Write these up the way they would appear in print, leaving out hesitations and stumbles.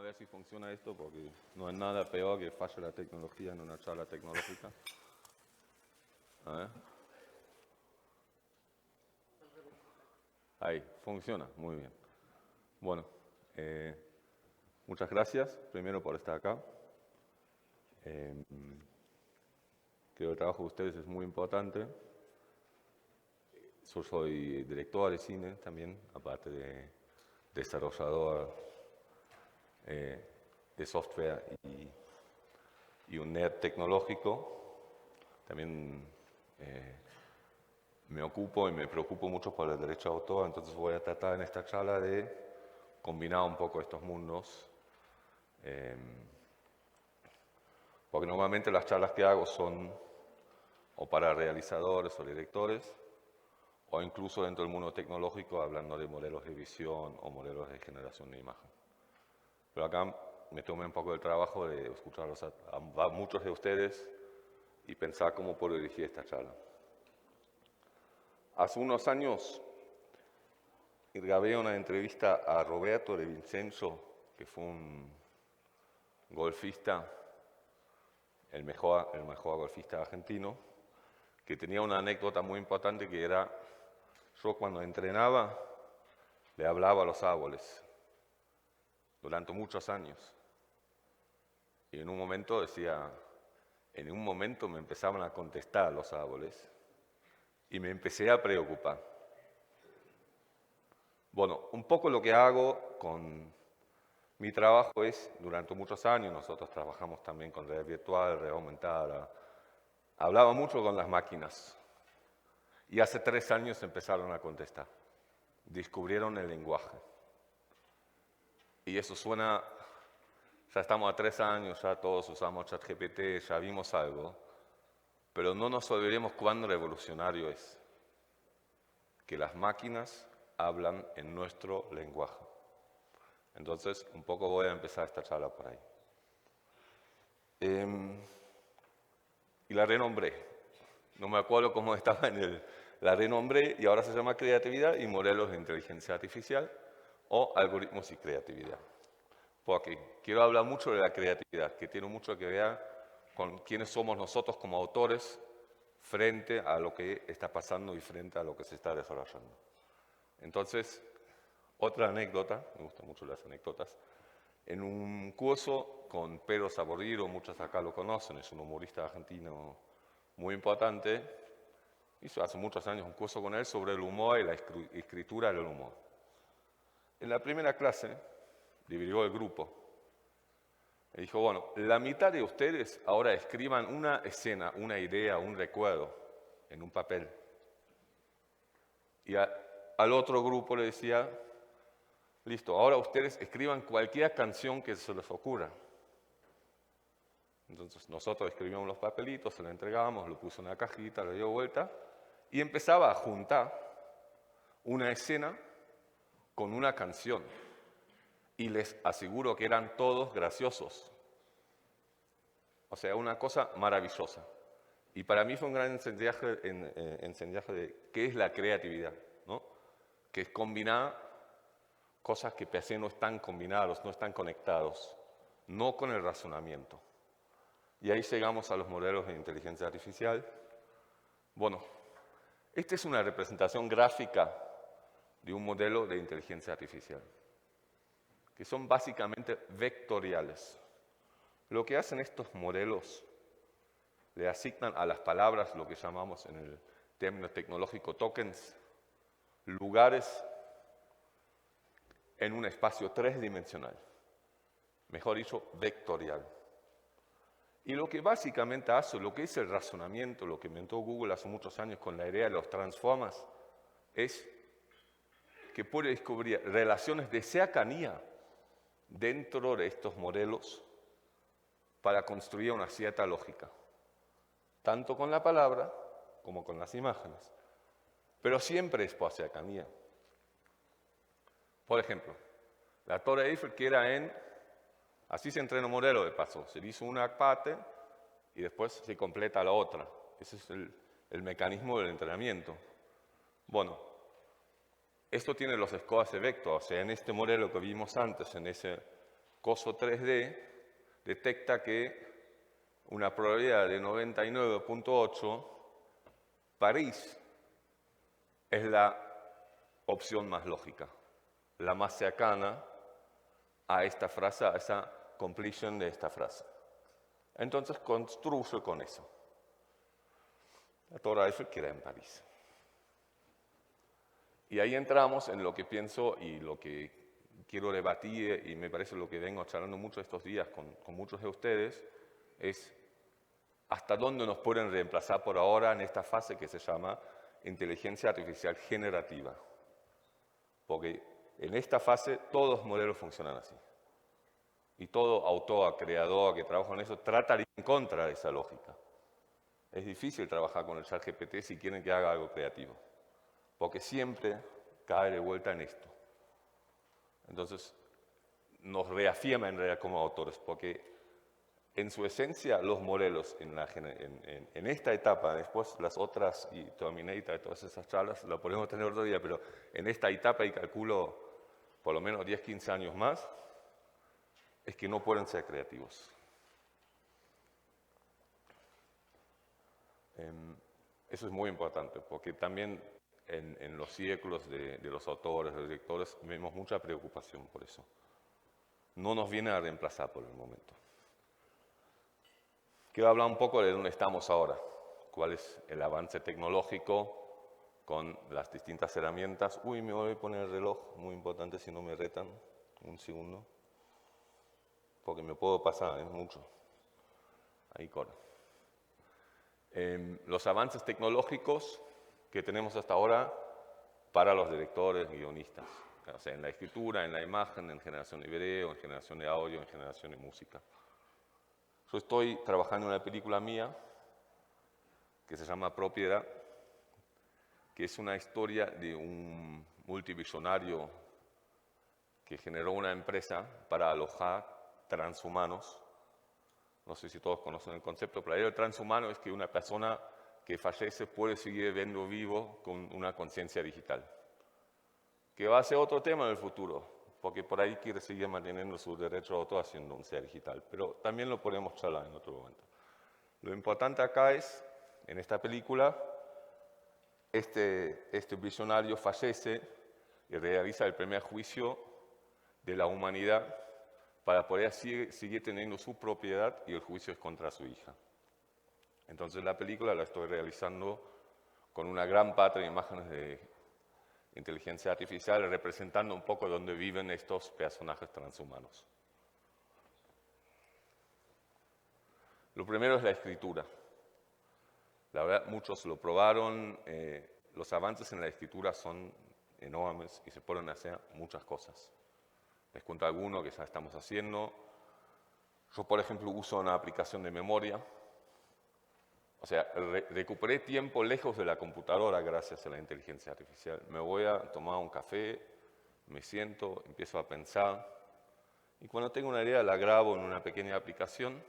ver si funciona esto, porque no es nada peor que falle la tecnología en una charla tecnológica. A ver. Ahí, funciona, muy bien. Bueno, muchas gracias, primero por estar acá. Creo que el trabajo de ustedes es muy importante. Yo soy director de cine también, aparte de desarrollador de software y un nerd tecnológico. También me ocupo y me preocupo mucho por el derecho de autor, entonces voy a tratar en esta charla de combinar un poco estos mundos. Porque normalmente las charlas que hago son o para realizadores o directores, o incluso dentro del mundo tecnológico hablando de modelos de visión o modelos de generación de imagen. Pero acá me tomé un poco el trabajo de escucharlos a muchos de ustedes y pensar cómo puedo dirigir esta charla. Hace unos años grabé una entrevista a Roberto de Vincenzo, que fue un golfista, el mejor golfista argentino, que tenía una anécdota muy importante que era, yo cuando entrenaba le hablaba a los árboles durante muchos años. Y en un momento decía, en un momento me empezaban a contestar los árboles y me empecé a preocupar. Bueno, un poco lo que hago con mi trabajo es, durante muchos años, nosotros trabajamos también con realidad virtual, realidad aumentada, hablaba mucho con las máquinas. Y hace 3 años empezaron a contestar. Descubrieron el lenguaje. Y eso suena, ya estamos a 3 años, ya todos usamos ChatGPT, ya vimos algo, pero no nos olvidemos cuán revolucionario es que las máquinas hablan en nuestro lenguaje. Entonces, un poco voy a empezar esta charla por ahí. Y la renombré. No me acuerdo cómo estaba la renombré y ahora se llama creatividad y modelos de inteligencia artificial o algoritmos y creatividad. Porque quiero hablar mucho de la creatividad, que tiene mucho que ver con quiénes somos nosotros como autores frente a lo que está pasando y frente a lo que se está desarrollando. Entonces, otra anécdota, me gustan mucho las anécdotas, en un curso con Pedro Saborido, muchos acá lo conocen, es un humorista argentino muy importante, hizo hace muchos años un curso con él sobre el humor y la escritura del humor. En la primera clase dividió el grupo y dijo, bueno, la mitad de ustedes ahora escriban una escena, una idea, un recuerdo en un papel. Y al otro grupo le decía, listo, ahora ustedes escriban cualquier canción que se les ocurra. Entonces nosotros escribíamos los papelitos, se lo entregábamos, lo puso en una cajita, lo dio vuelta y empezaba a juntar una escena con una canción. Y les aseguro que eran todos graciosos. O sea, una cosa maravillosa. Y para mí fue un gran enseñaje de qué es la creatividad, ¿no? Que es combinar cosas que per se no están combinados, no están conectados, no con el razonamiento. Y ahí llegamos a los modelos de inteligencia artificial. Bueno, esta es una representación gráfica de un modelo de inteligencia artificial, que son básicamente vectoriales. Lo que hacen estos modelos, le asignan a las palabras lo que llamamos en el término tecnológico tokens, lugares en un espacio tridimensional, mejor dicho, vectorial. Y lo que básicamente hace, lo que es el razonamiento, lo que inventó Google hace muchos años con la idea de los transformers, es que puede descubrir relaciones de cercanía dentro de estos modelos para construir una cierta lógica, tanto con la palabra como con las imágenes. Pero siempre es por cercanía. Por ejemplo, la Torre Eiffel queda así se entrena un modelo de paso, se hizo una parte y después se completa la otra. Ese es el mecanismo del entrenamiento. Bueno, esto tiene los scores de vector, o sea, en este modelo que vimos antes, en ese COSO 3D detecta que una probabilidad de 99.8, París es la opción más lógica, la más cercana a esta frase, a esa completion de esta frase. Entonces construyo con eso. La Torre Eiffel queda en París. Y ahí entramos en lo que pienso y lo que quiero debatir, y me parece lo que vengo charlando mucho estos días con muchos de ustedes, es hasta dónde nos pueden reemplazar por ahora en esta fase que se llama inteligencia artificial generativa. Porque en esta fase todos los modelos funcionan así. Y todo autor, creador que trabaja en eso trata de ir en contra de esa lógica. Es difícil trabajar con el ChatGPT si quieren que haga algo creativo, porque siempre cae de vuelta en esto. Entonces, nos reafirma en realidad como autores, porque en su esencia los modelos en esta etapa, después las otras, y Terminator y todas esas charlas, la podemos tener otro día, pero en esta etapa, y calculo por lo menos 10, 15 años más, es que no pueden ser creativos. Eso es muy importante, porque también en los círculos de los autores, de los directores, vemos mucha preocupación por eso. No nos viene a reemplazar por el momento. Quiero hablar un poco de dónde estamos ahora, cuál es el avance tecnológico con las distintas herramientas. Uy, me voy a poner el reloj, muy importante si no me retan, un segundo, porque me puedo pasar, es mucho. Ahí corre. Los avances tecnológicos que tenemos hasta ahora para los directores, guionistas, o sea, en la escritura, en la imagen, en generación de video, en generación de audio, en generación de música. Yo estoy trabajando en una película mía que se llama Propiedad, que es una historia de un multivisionario que generó una empresa para alojar transhumanos. No sé si todos conocen el concepto, pero ahí el transhumano es que una persona que fallece puede seguir viviendo vivo con una conciencia digital. Que va a ser otro tema en el futuro, porque por ahí quiere seguir manteniendo su derecho a autor haciendo un ser digital, pero también lo podemos charlar en otro momento. Lo importante acá es, en esta película, este visionario fallece y realiza el primer juicio de la humanidad para poder seguir teniendo su propiedad, y el juicio es contra su hija. Entonces la película la estoy realizando con una gran parte de imágenes de inteligencia artificial, representando un poco dónde viven estos personajes transhumanos. Lo primero es la escritura. La verdad, muchos lo probaron. Los avances en la escritura son enormes y se pueden hacer muchas cosas. Les cuento alguno que ya estamos haciendo. Yo, por ejemplo, uso una aplicación de memoria. O sea, recuperé tiempo lejos de la computadora gracias a la inteligencia artificial. Me voy a tomar un café, me siento, empiezo a pensar. Y cuando tengo una idea la grabo en una pequeña aplicación,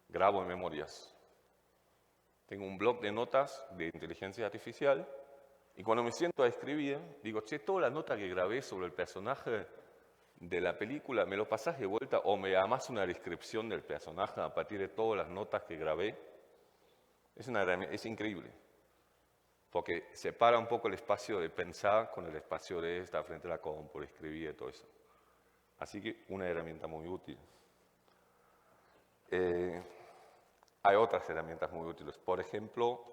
grabo en memorias. Tengo un blog de notas de inteligencia artificial y cuando me siento a escribir, digo, che, toda la nota que grabé sobre el personaje de la película, ¿me lo pasás de vuelta o me amas una descripción del personaje a partir de todas las notas que grabé? Es increíble, porque separa un poco el espacio de pensar con el espacio de estar frente a la compu, escribir y todo eso. Así que una herramienta muy útil. Hay otras herramientas muy útiles. Por ejemplo,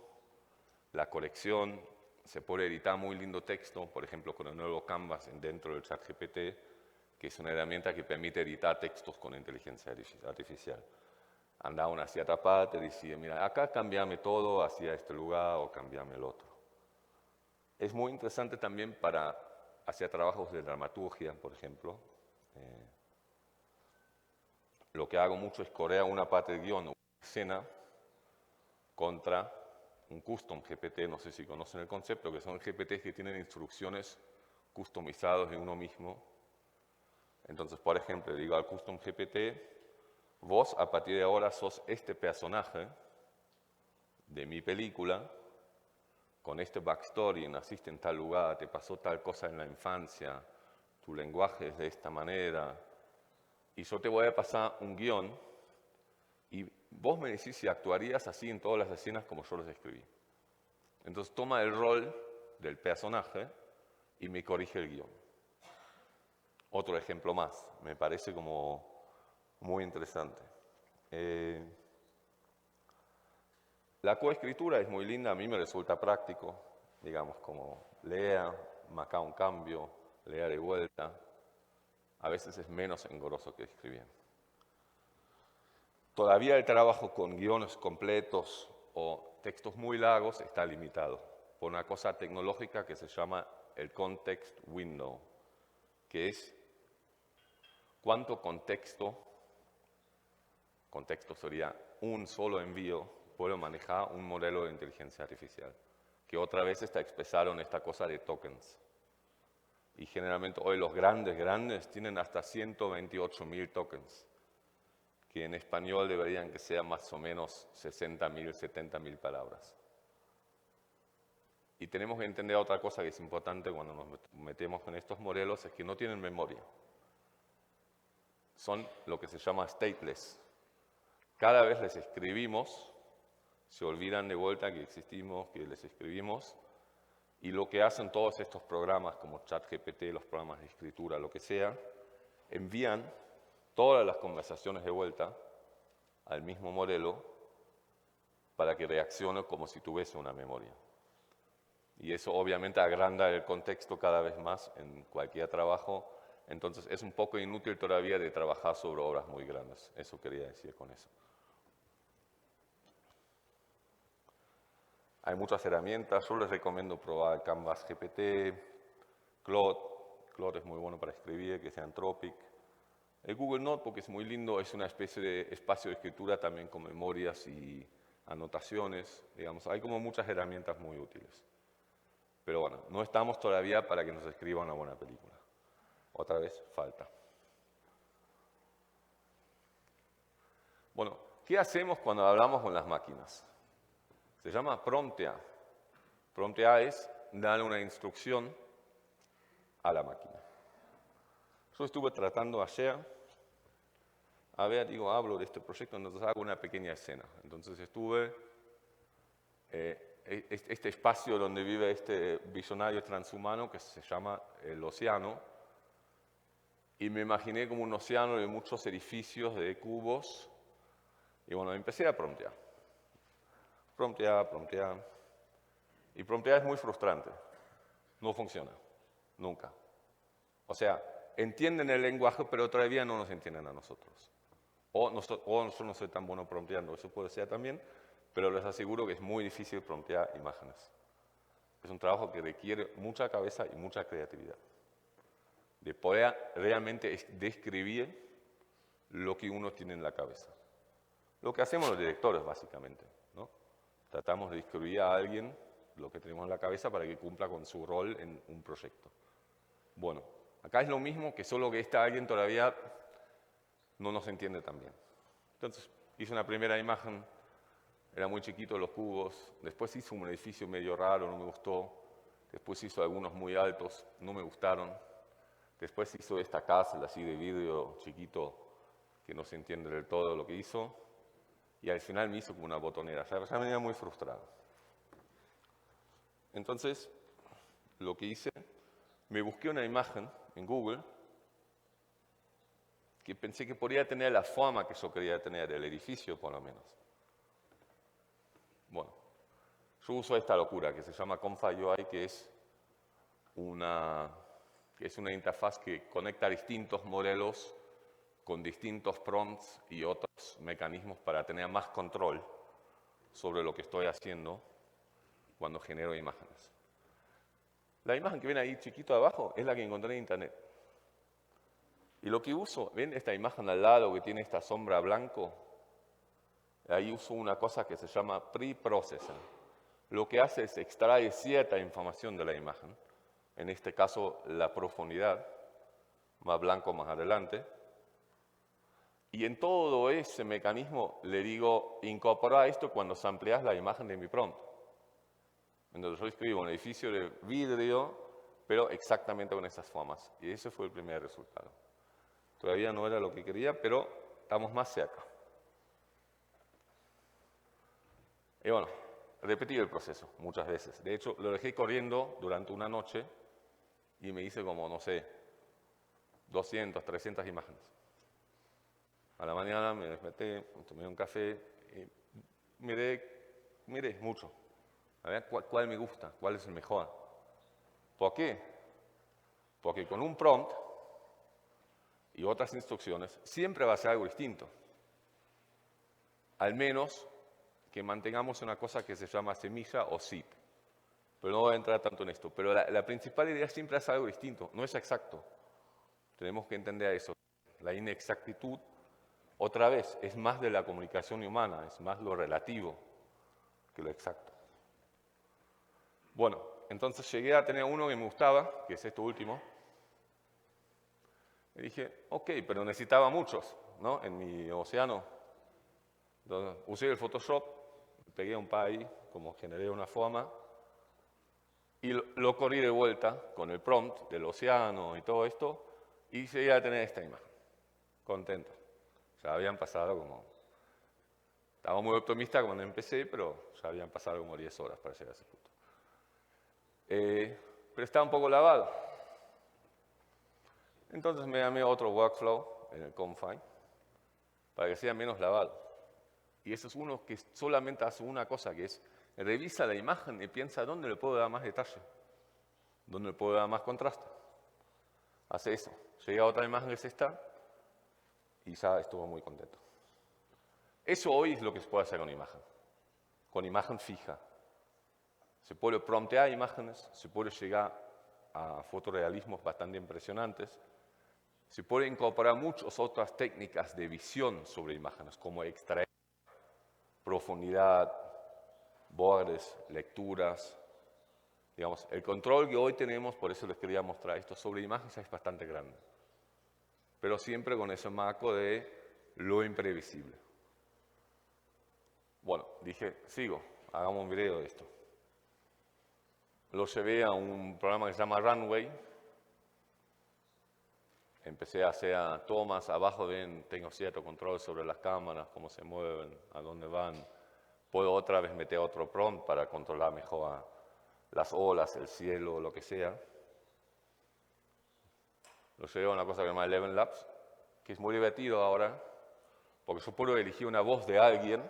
la colección. Se puede editar muy lindo texto, por ejemplo, con el nuevo Canvas dentro del ChatGPT, que es una herramienta que permite editar textos con inteligencia artificial. Anda a una cierta parte, decía, mira, acá cambiame todo hacia este lugar o cambiame el otro. Es muy interesante también para hacer trabajos de dramaturgia, por ejemplo. Lo que hago mucho es correr una parte del guión, una escena, contra un custom GPT, no sé si conocen el concepto, que son GPTs que tienen instrucciones customizadas de uno mismo. Entonces, por ejemplo, digo al custom GPT, vos a partir de ahora sos este personaje de mi película, con este backstory, naciste en tal lugar, te pasó tal cosa en la infancia, tu lenguaje es de esta manera, y yo te voy a pasar un guión y vos me decís si actuarías así en todas las escenas como yo los escribí. Entonces toma el rol del personaje y me corrige el guión. Otro ejemplo más, me parece como muy interesante. La coescritura es muy linda, a mí me resulta práctico, digamos, como lea, marca un cambio, lea de vuelta. A veces es menos engorroso que escribir. Todavía el trabajo con guiones completos o textos muy largos está limitado por una cosa tecnológica que se llama el context window, que es cuánto contexto sería un solo envío, puede manejar un modelo de inteligencia artificial, que otra vez está expresado en esta cosa de tokens. Y generalmente hoy los grandes tienen hasta 128.000 tokens, que en español deberían que sean más o menos 60.000, 70.000 palabras. Y tenemos que entender otra cosa que es importante cuando nos metemos con estos modelos, es que no tienen memoria. Son lo que se llama stateless. Cada vez les escribimos, se olvidan de vuelta que existimos, que les escribimos, y lo que hacen todos estos programas como ChatGPT, los programas de escritura, lo que sea, envían todas las conversaciones de vuelta al mismo modelo para que reaccione como si tuviese una memoria. Y eso obviamente agranda el contexto cada vez más en cualquier trabajo. Entonces es un poco inútil todavía de trabajar sobre obras muy grandes. Eso quería decir con eso. Hay muchas herramientas. Yo les recomiendo probar Canvas GPT, Claude. Claude es muy bueno para escribir, que sea Anthropic. El Google Notebook es muy lindo, es una especie de espacio de escritura también con memorias y anotaciones. Digamos, hay como muchas herramientas muy útiles. Pero bueno, no estamos todavía para que nos escriba una buena película. Otra vez, falta. Bueno, ¿qué hacemos cuando hablamos con las máquinas? Se llama promptear. Promptear es darle una instrucción a la máquina. Yo estuve tratando ayer, hablo de este proyecto, entonces hago una pequeña escena. Entonces estuve, este espacio donde vive este visionario transhumano que se llama el océano, y me imaginé como un océano de muchos edificios de cubos, y bueno, empecé a promptear. Promptear. Y promptear es muy frustrante. No funciona. Nunca. O sea, entienden el lenguaje, pero todavía no nos entienden a nosotros. O yo no soy tan bueno prompteando, eso puede ser también, pero les aseguro que es muy difícil promptear imágenes. Es un trabajo que requiere mucha cabeza y mucha creatividad. De poder realmente describir lo que uno tiene en la cabeza. Lo que hacemos los directores, básicamente, ¿no? Tratamos de describir a alguien lo que tenemos en la cabeza para que cumpla con su rol en un proyecto. Bueno, acá es lo mismo, que solo que alguien todavía no nos entiende tan bien. Entonces, hice una primera imagen, era muy chiquito los cubos, después hizo un edificio medio raro, no me gustó, después hizo algunos muy altos, no me gustaron, después hizo esta casa así de vidrio chiquito, que no se entiende del todo lo que hizo, y al final me hizo como una botonera, ya me venía muy frustrado. Entonces, lo que hice, me busqué una imagen en Google que pensé que podría tener la forma que yo quería tener, el edificio por lo menos. Bueno, yo uso esta locura que se llama Confa.ui, que es una interfaz que conecta distintos modelos con distintos prompts y otros mecanismos para tener más control sobre lo que estoy haciendo cuando genero imágenes. La imagen que ven ahí chiquito abajo es la que encontré en internet. Y lo que uso, ¿ven esta imagen al lado que tiene esta sombra blanco? Ahí uso una cosa que se llama pre-processing. Lo que hace es extraer cierta información de la imagen, en este caso la profundidad, más blanco más adelante, y en todo ese mecanismo le digo, incorpora esto cuando sampleas la imagen de mi prompt. Entonces yo escribo un edificio de vidrio, pero exactamente con esas formas. Y ese fue el primer resultado. Todavía no era lo que quería, pero estamos más cerca. Y bueno, repetí el proceso muchas veces. De hecho, lo dejé corriendo durante una noche y me hice como, no sé, 200, 300 imágenes. A la mañana me desperté, tomé un café y miré mucho. A ver cuál me gusta, cuál es el mejor. ¿Por qué? Porque con un prompt y otras instrucciones siempre va a ser algo distinto. Al menos que mantengamos una cosa que se llama semilla o seed. Pero no voy a entrar tanto en esto. Pero la principal idea siempre es algo distinto, no es exacto. Tenemos que entender eso. La inexactitud, otra vez, es más de la comunicación humana, es más lo relativo que lo exacto. Bueno, entonces llegué a tener uno que me gustaba, que es esto último. Y dije, ok, pero necesitaba muchos, ¿no? En mi océano. Entonces, usé el Photoshop, pegué un par ahí, como generé una forma, y lo corrí de vuelta con el prompt del océano y todo esto, y llegué a tener esta imagen. Contento. Ya habían pasado como... Estaba muy optimista cuando empecé, pero ya habían pasado como 10 horas para llegar a ese punto. Pero estaba un poco lavado. Entonces me llamé otro workflow en el Confine para que sea menos lavado. Y ese es uno que solamente hace una cosa, que es revisa la imagen y piensa dónde le puedo dar más detalle, dónde le puedo dar más contraste. Hace eso. Llega otra imagen que es esta y ya estuvo muy contento. Eso hoy es lo que se puede hacer con imagen fija. Se puede promptear imágenes, se puede llegar a fotorrealismos bastante impresionantes, se puede incorporar muchas otras técnicas de visión sobre imágenes, como extraer profundidad, bordes, lecturas. Digamos, el control que hoy tenemos, por eso les quería mostrar esto, sobre imágenes es bastante grande. Pero siempre con ese marco de lo imprevisible. Bueno, dije, sigo, hagamos un video de esto. Lo llevé a un programa que se llama Runway. Empecé a hacer tomas, abajo ven, tengo cierto control sobre las cámaras, cómo se mueven, a dónde van. Puedo otra vez meter otro prompt para controlar mejor las olas, el cielo, lo que sea. Lo llevé a una cosa que se llama Eleven Labs, que es muy divertido ahora, porque yo puedo elegir una voz de alguien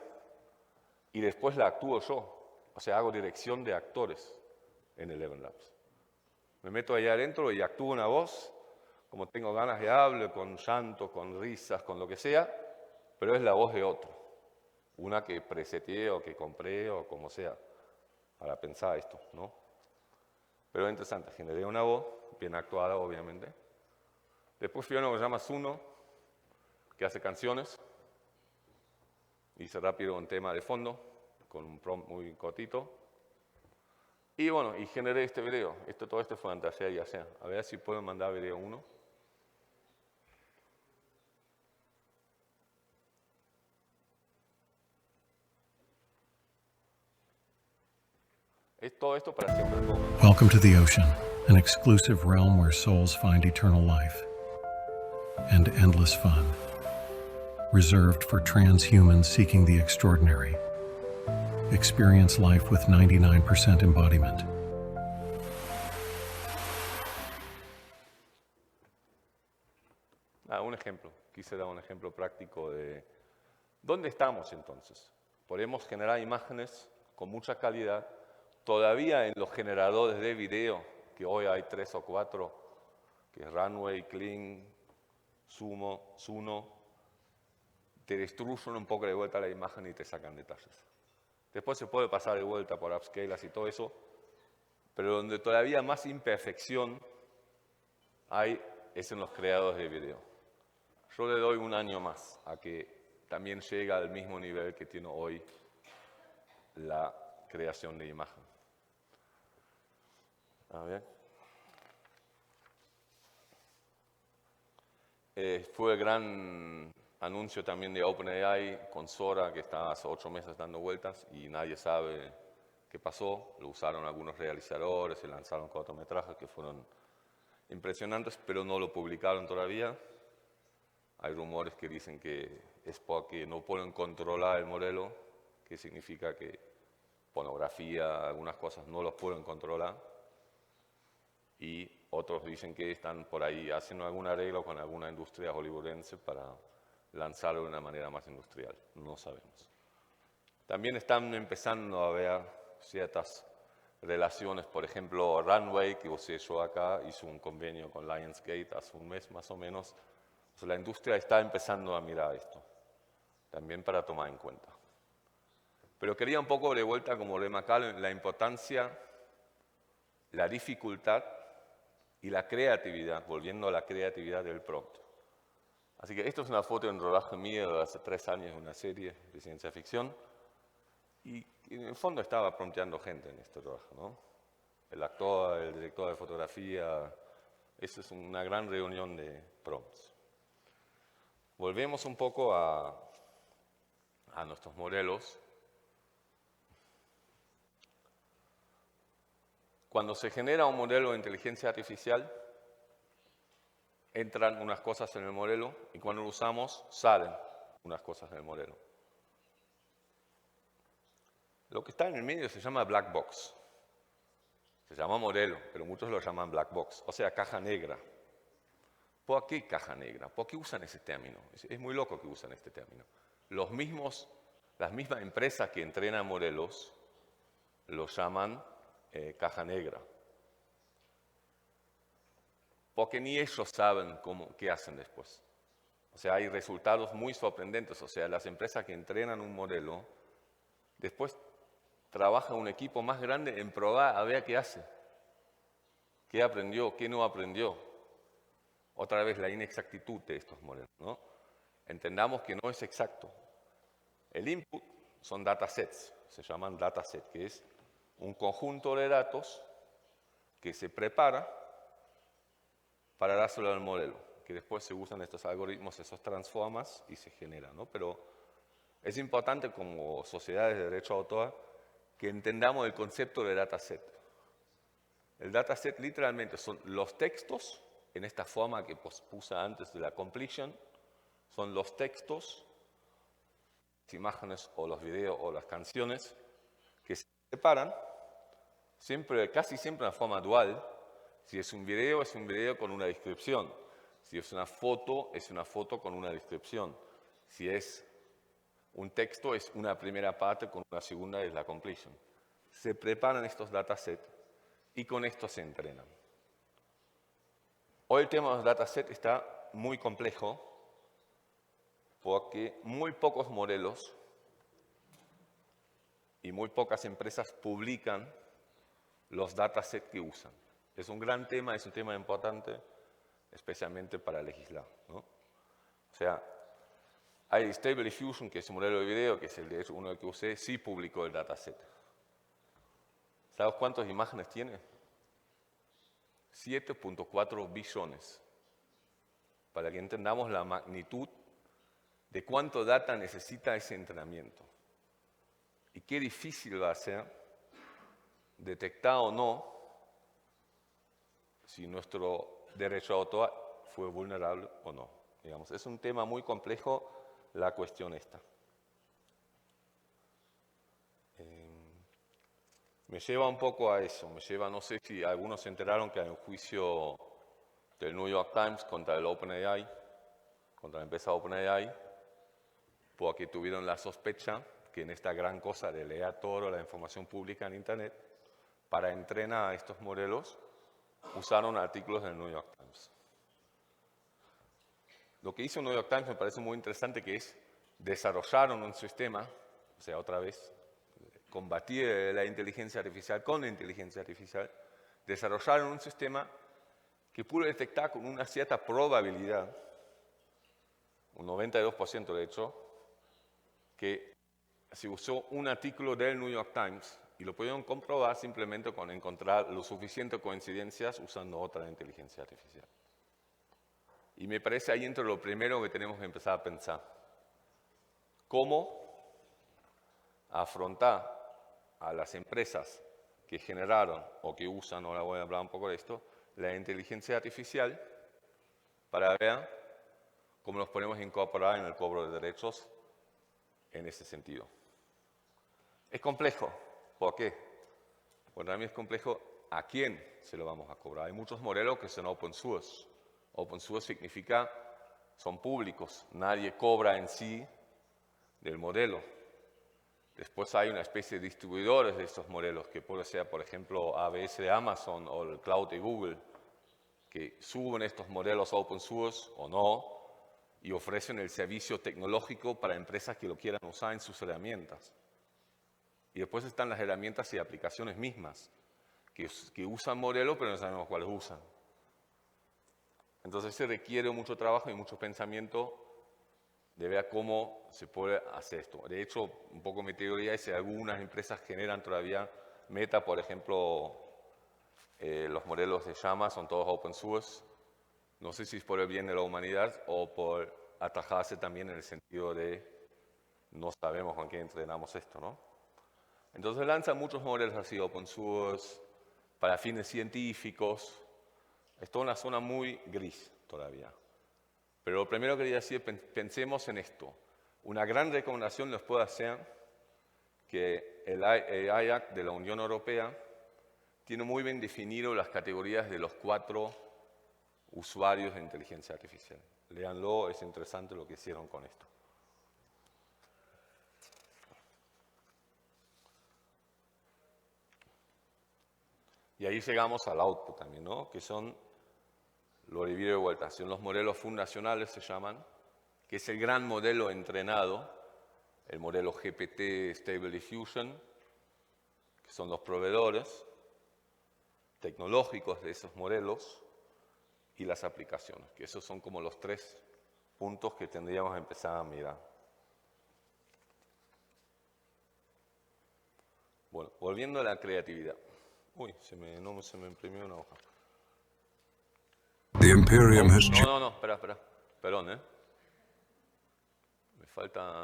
y después la actúo yo. O sea, hago dirección de actores en Eleven Labs. Me meto ahí adentro y actúo una voz, como tengo ganas de hablar, con llanto, con risas, con lo que sea, pero es la voz de otro. Una que preseteé o que compré o como sea, para pensar esto, ¿no? Pero es interesante, generé una voz, bien actuada obviamente. Después fui a uno que se llama Suno, que hace canciones. Hice rápido un tema de fondo, con un prompt muy cortito. Y bueno, y generé este video. Todo esto fue antes de ayer y ayer. A ver si puedo mandar video 1. Todo esto para hacer un resumen. Welcome to the ocean, an exclusive realm where souls find eternal life and endless fun, reserved for transhumans seeking the extraordinary. Experience life with 99% embodiment. Un ejemplo. Quise dar un ejemplo práctico de dónde estamos entonces. Podemos generar imágenes con mucha calidad. Todavía en los generadores de video, que hoy hay 3 o 4, que es Runway, Kling, Suno, te destruyen un poco de vuelta la imagen y te sacan detalles. Después se puede pasar de vuelta por upscalers y todo eso, pero donde todavía más imperfección hay es en los creadores de video. Yo le doy un año más a que también llegue al mismo nivel que tiene hoy la creación de imagen. A ver. Fue el gran anuncio también de OpenAI con Sora, que está hace 8 meses dando vueltas y nadie sabe qué pasó. Lo usaron algunos realizadores, se lanzaron cortometrajes que fueron impresionantes, pero no lo publicaron todavía. Hay rumores que dicen que es porque no pueden controlar el modelo, que significa que pornografía, algunas cosas no los pueden controlar. Y otros dicen que están por ahí haciendo algún arreglo con alguna industria hollywoodense para lanzarlo de una manera más industrial. No sabemos. También están empezando a ver ciertas relaciones. Por ejemplo, Runway, que usé yo acá, hizo un convenio con Lionsgate hace un mes más o menos. O sea, la industria está empezando a mirar esto, también para tomar en cuenta. Pero quería un poco de vuelta, como Ray McCallum, la importancia, la dificultad y la creatividad, volviendo a la creatividad del prompt. Así que esto es una foto en rodaje mío de hace 3 años de una serie de ciencia ficción. Y en el fondo estaba prompteando gente en este rodaje, ¿no? El actor, el director de fotografía. Esta es una gran reunión de prompts. Volvemos un poco a nuestros modelos. Cuando se genera un modelo de inteligencia artificial, entran unas cosas en el modelo y cuando lo usamos, salen unas cosas en el modelo. Lo que está en el medio se llama black box. Se llama modelo, pero muchos lo llaman black box, o sea, caja negra. ¿Por qué caja negra? ¿Por qué usan ese término? Es muy loco que usan este término. Las mismas empresas que entrenan modelos lo llaman caja negra. Porque ni ellos saben qué hacen después. O sea, hay resultados muy sorprendentes. O sea, las empresas que entrenan un modelo, después trabaja un equipo más grande en probar a ver qué hace. ¿Qué aprendió? ¿Qué no aprendió? Otra vez la inexactitud de estos modelos, ¿no? Entendamos que no es exacto. El input son datasets, se llaman datasets, que es un conjunto de datos que se prepara para dárselo al modelo, que después se usan estos algoritmos, esos transformas y se generan, ¿no? Pero es importante como sociedades de derecho de autor que entendamos el concepto de dataset. El dataset literalmente son los textos, en esta forma que puse antes de la completion, son los textos, las imágenes o los videos o las canciones que se separan, casi siempre de una forma dual. Si es un video con una descripción. Si es una foto con una descripción. Si es un texto, es una primera parte con una segunda, es la completion. Se preparan estos datasets y con esto se entrenan. Hoy el tema de los datasets está muy complejo porque muy pocos modelos y muy pocas empresas publican los datasets que usan. Es un gran tema, es un tema importante, especialmente para legislar, ¿no? O sea, hay Stable Diffusion, que es un modelo de video, que es uno que usé, sí publicó el dataset. ¿Sabes cuántas imágenes tiene? 7.4 billones. Para que entendamos la magnitud de cuánto data necesita ese entrenamiento. Y qué difícil va a ser detectar o no si nuestro derecho de autor fue vulnerable o no. Digamos, es un tema muy complejo la cuestión esta. Me lleva un poco a eso, no sé si algunos se enteraron que hay un juicio del New York Times contra el OpenAI, contra la empresa OpenAI, porque tuvieron la sospecha que en esta gran cosa de leer toda la información pública en Internet, para entrenar a estos modelos, usaron artículos del New York Times. Lo que hizo el New York Times me parece muy interesante, que es desarrollaron un sistema, o sea, otra vez, combatir la inteligencia artificial con la inteligencia artificial, desarrollaron un sistema que pudo detectar con una cierta probabilidad, un 92% de hecho, que se usó un artículo del New York Times y lo pudieron comprobar simplemente con encontrar lo suficiente coincidencias usando otra inteligencia artificial. Y me parece ahí entre lo primero que tenemos que empezar a pensar. ¿Cómo afrontar a las empresas que generaron o que usan, ahora voy a hablar un poco de esto, la inteligencia artificial para ver cómo los podemos incorporar en el cobro de derechos en ese sentido. Es complejo. ¿Por qué? Bueno, a mí es complejo a quién se lo vamos a cobrar. Hay muchos modelos que son open source. Open source significa son públicos. Nadie cobra en sí del modelo. Después hay una especie de distribuidores de estos modelos, que puede ser, por ejemplo, AWS de Amazon o el Cloud de Google, que suben estos modelos open source o no y ofrecen el servicio tecnológico para empresas que lo quieran usar en sus herramientas. Y después están las herramientas y aplicaciones mismas, que usan modelos, pero no sabemos cuáles usan. Entonces se requiere mucho trabajo y mucho pensamiento de ver cómo se puede hacer esto. De hecho, un poco mi teoría es que algunas empresas generan todavía Meta, por ejemplo, los modelos de llama son todos open source. No sé si es por el bien de la humanidad o por atajarse también en el sentido de no sabemos con qué entrenamos esto, ¿no? Entonces lanzan muchos modelos así open source para fines científicos. Es toda una zona muy gris todavía. Pero lo primero que quería decir, pensemos en esto. Una gran recomendación les puedo hacer que el IAC de la Unión Europea tiene muy bien definido las categorías de los 4 usuarios de inteligencia artificial. Léanlo, es interesante lo que hicieron con esto. Y ahí llegamos al output también, ¿no? Que son, lo divido de vuelta, son los modelos fundacionales, se llaman, que es el gran modelo entrenado, el modelo GPT Stable Diffusion, que son los proveedores tecnológicos de esos modelos, y las aplicaciones, que esos son como los 3 puntos que tendríamos que empezar a mirar. Bueno, volviendo a la creatividad. Uy, no se me imprimió una hoja. The Imperium has No, espera. Perdón, Me falta...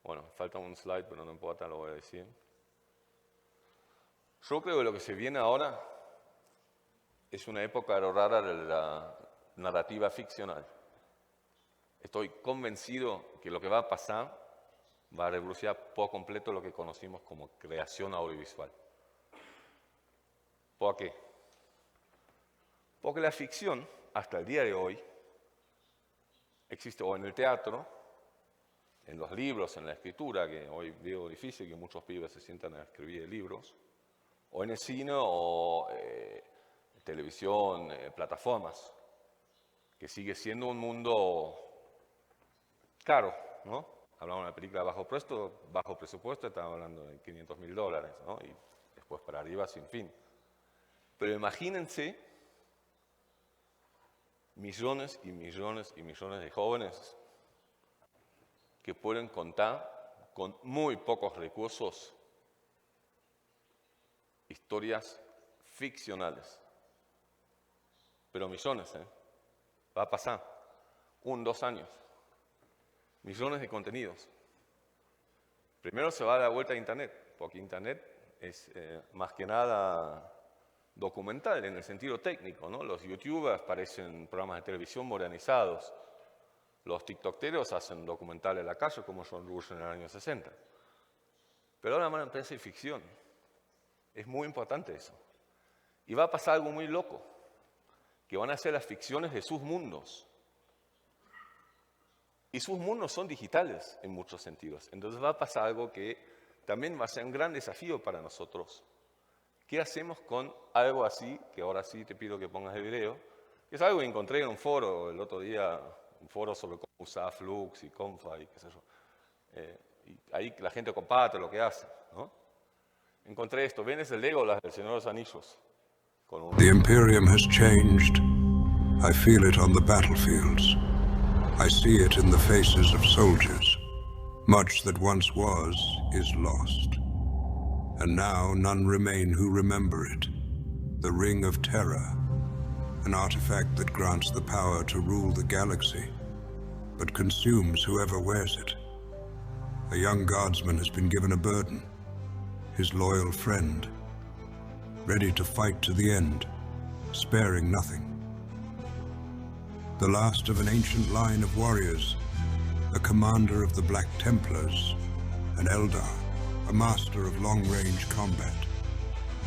Bueno, falta un slide, pero no importa, lo voy a decir. Yo creo que lo que se viene ahora es una época rara de la narrativa ficcional. Estoy convencido que lo que va a pasar va a revolucionar por completo lo que conocimos como creación audiovisual. ¿Por qué? Porque la ficción, hasta el día de hoy, existe o en el teatro, en los libros, en la escritura, que hoy veo difícil que muchos pibes se sientan a escribir libros, o en el cine o televisión, plataformas, que sigue siendo un mundo caro, ¿no? Hablamos de una película bajo presupuesto, estamos hablando de $500.000, ¿no? Y después para arriba sin fin. Pero imagínense millones y millones y millones de jóvenes que pueden contar con muy pocos recursos historias ficcionales. Pero millones, Va a pasar 2 años. Millones de contenidos. Primero se va a dar la vuelta a Internet, porque Internet es más que nada documental en el sentido técnico, ¿no? Los youtubers parecen programas de televisión modernizados. Los tiktokeros hacen documentales en la calle como John Rush en el año 60. Pero ahora van a empezar ficción. Es muy importante eso. Y va a pasar algo muy loco, que van a ser las ficciones de sus mundos. Y sus mundos son digitales en muchos sentidos. Entonces va a pasar algo que también va a ser un gran desafío para nosotros. ¿Qué hacemos con algo así, que ahora sí te pido que pongas el video? Es algo que encontré en un foro el otro día, un foro sobre cómo usar Flux y Confa y qué sé yo. Y ahí la gente comparte lo que hace, ¿no? Encontré esto. ¿Ven? Es el Legolas del Señor de los Anillos. The Imperium has changed. I feel it on the battlefields. I see it in the faces of soldiers. Much that once was is lost. And now none remain who remember it. The Ring of Terror, an artifact that grants the power to rule the galaxy, but consumes whoever wears it. A young guardsman has been given a burden, his loyal friend, ready to fight to the end, sparing nothing. the last of an ancient line of warriors, a commander of the Black Templars, an Eldar, a master of long-range combat,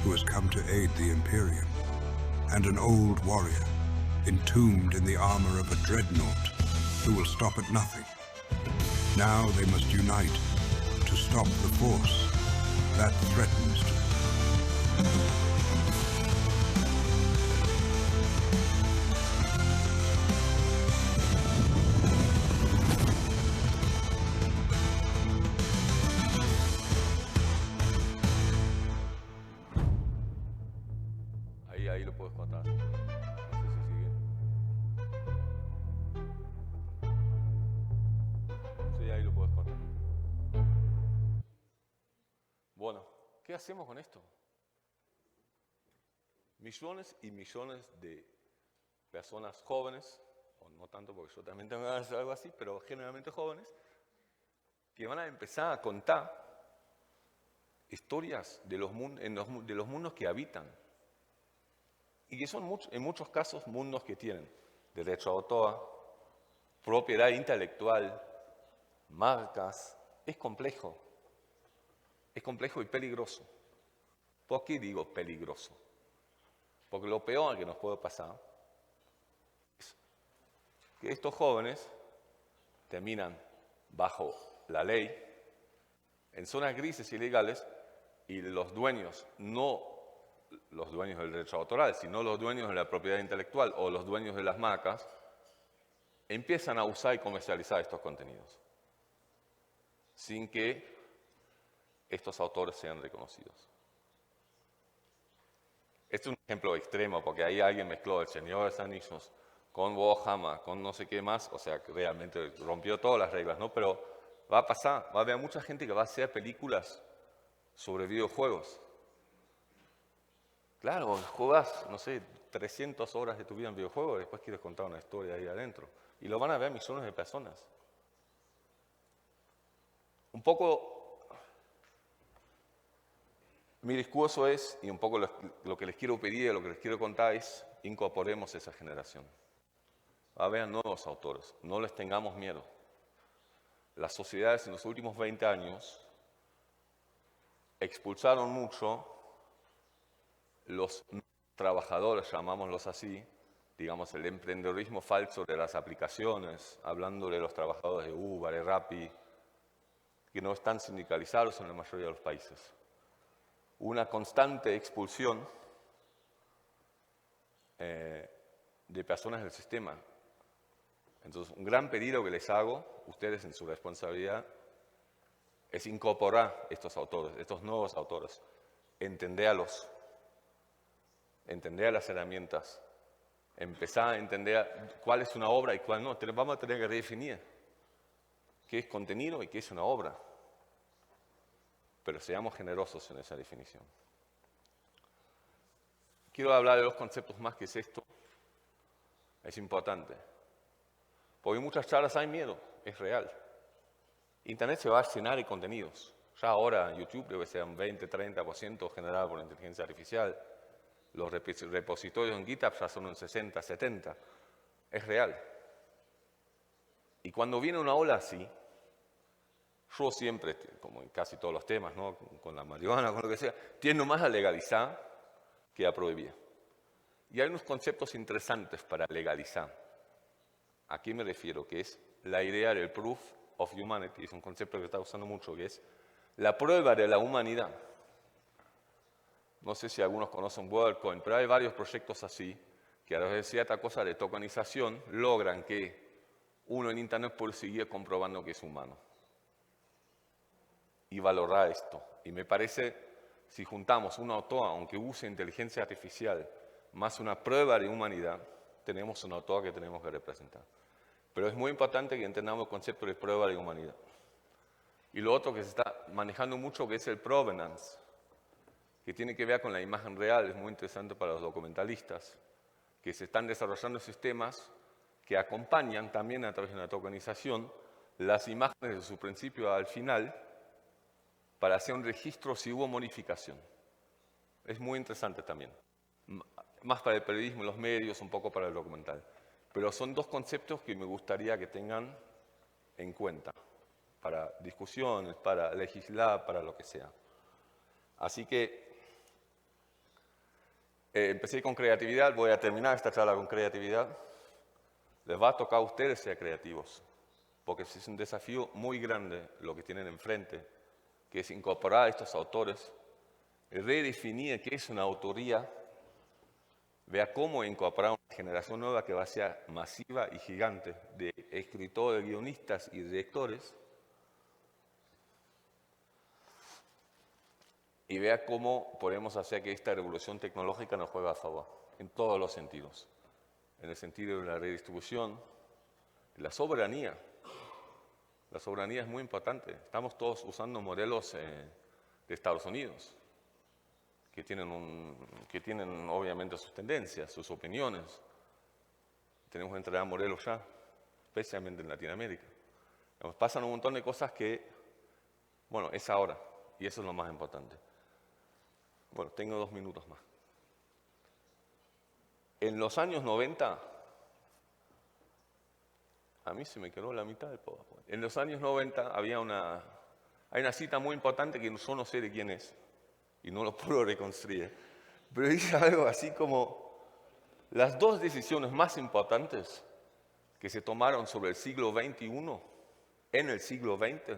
who has come to aid the Imperium, and an old warrior, entombed in the armor of a dreadnought, who will stop at nothing. Now they must unite to stop the force that threatens to. Ahí lo puedes cortar. No sé si sigue. Sí, ahí lo puedes cortar. Bueno, ¿qué hacemos con esto? Millones y millones de personas jóvenes, o no tanto porque yo también tengo ganas de hacer algo así, pero generalmente jóvenes, que van a empezar a contar historias de los mundos que habitan. Y que son en muchos casos mundos que tienen derecho a autor, propiedad intelectual, marcas. Es complejo y peligroso. ¿Por qué digo peligroso? Porque lo peor que nos puede pasar es que estos jóvenes terminan bajo la ley, en zonas grises ilegales, y los dueños, no los dueños del derecho autoral, sino los dueños de la propiedad intelectual o los dueños de las marcas, empiezan a usar y comercializar estos contenidos, sin que estos autores sean reconocidos. Este es un ejemplo extremo, porque ahí alguien mezcló El Señor de los Anillos con Warhammer, con no sé qué más, o sea, que realmente rompió todas las reglas, ¿no? Pero va a pasar, va a haber mucha gente que va a hacer películas sobre videojuegos. Claro, juegas, no sé, 300 horas de tu vida en videojuegos y después quieres contar una historia ahí adentro. Y lo van a ver millones de personas. Un poco, mi discurso es, y un poco lo que les quiero pedir, lo que les quiero contar es, incorporemos esa generación. Va a haber nuevos autores, no les tengamos miedo. Las sociedades en los últimos 20 años expulsaron mucho los trabajadores, llamámoslos así, digamos el emprendedorismo falso de las aplicaciones, hablando de los trabajadores de Uber, de Rappi, que no están sindicalizados en la mayoría de los países. Una constante expulsión de personas del sistema. Entonces, un gran pedido que les hago, ustedes en su responsabilidad, es incorporar estos autores, estos nuevos autores, entenderlos, entender las herramientas, empezar a entender cuál es una obra y cuál no. Vamos a tener que redefinir qué es contenido y qué es una obra. Pero seamos generosos en esa definición. Quiero hablar de dos conceptos más, que es esto. Es importante. Porque en muchas charlas hay miedo, es real. Internet se va a llenar de contenidos. Ya ahora YouTube debe ser un 20-30% generado por la inteligencia artificial. Los repositorios en GitHub ya son un 60-70%. Es real. Y cuando viene una ola así, yo siempre, como en casi todos los temas, ¿no? Con la marihuana, con lo que sea, tiendo más a legalizar que a prohibir. Y hay unos conceptos interesantes para legalizar. ¿A qué me refiero? Que es la idea del proof of humanity, es un concepto que está usando mucho, que es la prueba de la humanidad. No sé si algunos conocen WorldCoin, pero hay varios proyectos así, que a través de cierta cosa de tokenización logran que uno en Internet pueda seguir comprobando que es humano. Y valorar esto. Y me parece, si juntamos un autor, aunque use inteligencia artificial, más una prueba de humanidad, tenemos un autor que tenemos que representar. Pero es muy importante que entendamos el concepto de prueba de humanidad. Y lo otro que se está manejando mucho, que es el provenance, que tiene que ver con la imagen real, es muy interesante para los documentalistas, que se están desarrollando sistemas que acompañan también a través de una tokenización las imágenes de su principio al final para hacer un registro si hubo modificación. Es muy interesante también. Más para el periodismo, los medios, un poco para el documental. Pero son dos conceptos que me gustaría que tengan en cuenta para discusiones, para legislar, para lo que sea. Así que empecé con creatividad, voy a terminar esta charla con creatividad. Les va a tocar a ustedes ser creativos, porque es un desafío muy grande lo que tienen enfrente, que es incorporar a estos autores, redefinir qué es una autoría, ver cómo incorporar una generación nueva que va a ser masiva y gigante de escritores, guionistas y directores, y ver cómo podemos hacer que esta revolución tecnológica nos juegue a favor, en todos los sentidos. En el sentido de la redistribución, de la soberanía. La soberanía es muy importante. Estamos todos usando modelos de Estados Unidos, que tienen obviamente sus tendencias, sus opiniones. Tenemos que entregar modelos ya, especialmente en Latinoamérica. Nos pasan un montón de cosas que, bueno, es ahora, y eso es lo más importante. Bueno, tengo 2 minutos más. En los años 90, a mí se me quedó la mitad del PowerPoint. En los años 90 hay una cita muy importante que yo no sé de quién es, y no lo puedo reconstruir, pero dice algo así como, las 2 decisiones más importantes que se tomaron sobre el siglo XXI, en el siglo XX,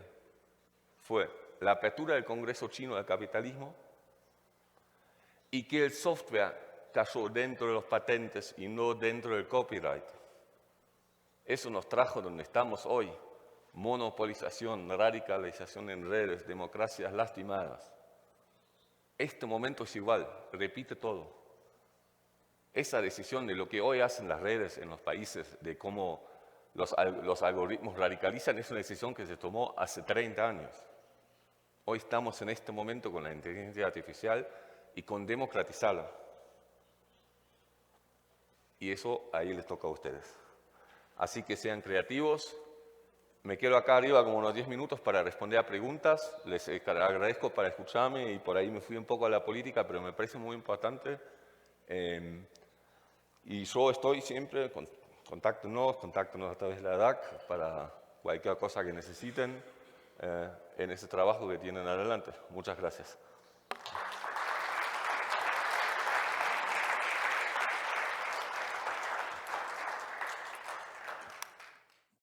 fue la apertura del Congreso Chino del Capitalismo y que el software cayó dentro de los patentes y no dentro del copyright. Eso nos trajo donde estamos hoy. Monopolización, radicalización en redes, democracias lastimadas. Este momento es igual, repite todo. Esa decisión de lo que hoy hacen las redes en los países, de cómo los algoritmos radicalizan, es una decisión que se tomó hace 30 años. Hoy estamos en este momento con la inteligencia artificial y con democratizarla. Y eso ahí les toca a ustedes. Así que sean creativos. Me quedo acá arriba como unos 10 minutos para responder a preguntas. Les agradezco para escucharme y por ahí me fui un poco a la política, pero me parece muy importante. Y yo estoy siempre, contáctenos a través de la DAC para cualquier cosa que necesiten en ese trabajo que tienen adelante. Muchas gracias.